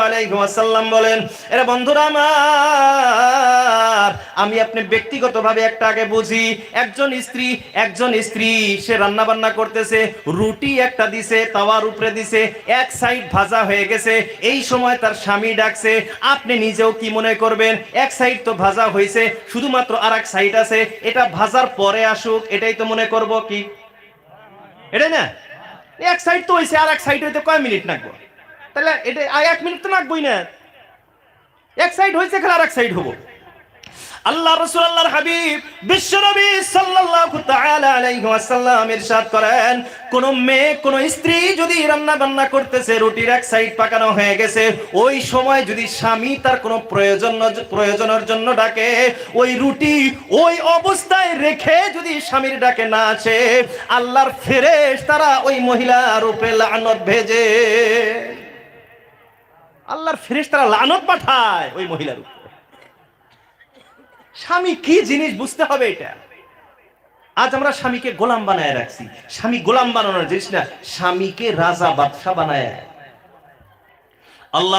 আলাইহি ওয়াসাল্লাম বলেন, এরা বন্ধুরা আমার, আমি আপনি ব্যক্তিগতভাবে একটা আগে বুঝি। একজন স্ত্রী সে রান্না বান্না করতেছে, রুটি একটা দিছে, তাওয়ার উপরে দিছে, এক সাইড ভাজা হয়ে গেছে। এই সময় তার স্বামী ডাকছে, আপনি নিজেও কি মনে করবেন? এক সাইড তো ভাজা হয়েছে, শুধুমাত্র আর এক সাইড আছে, এটা ভাজার পরে আসুক, এটাই তো মনে করব কি? এটাই না? এক সাইড তো হয়েছে, আর এক সাইড হইতে কয় মিনিট লাগবে? তাহলে এটা 1 মিনিট তো লাগবেই না। এক সাইড হয়েছে, খেলে আর এক সাইড হবো। আল্লাহ রাসূল, আল্লাহর হাবিব বিশ্বনবী সাল্লাল্লাহু তাআলা আলাইহি ওয়াসাল্লাম ইরশাদ করেন, কোন মেয়ে, কোন স্ত্রী যদি রান্না বান্না করতেছে, রুটির এক সাইড পাকানো হয়ে গেছে, ওই সময় যদি স্বামী তার কোনো প্রয়োজনের জন্য ডাকে, ওই রুটি ওই অবস্থায় রেখে যদি স্বামীর ডাকে না আসে, আল্লাহর ফেরেশতারা ওই মহিলার উপরে লানত ভেজে, আল্লাহর ফেরেশতারা লানত পাঠায় ওই মহিলার উপর। স্বামী কি জিনিস বুঝতে হবে এটা। আজ আমরা স্বামীকে গোলাম বানায় রাখছি। স্বামী গোলাম বানানোর জিনিস না, স্বামীকে রাজা বাদশা বানায়। আল্লাহ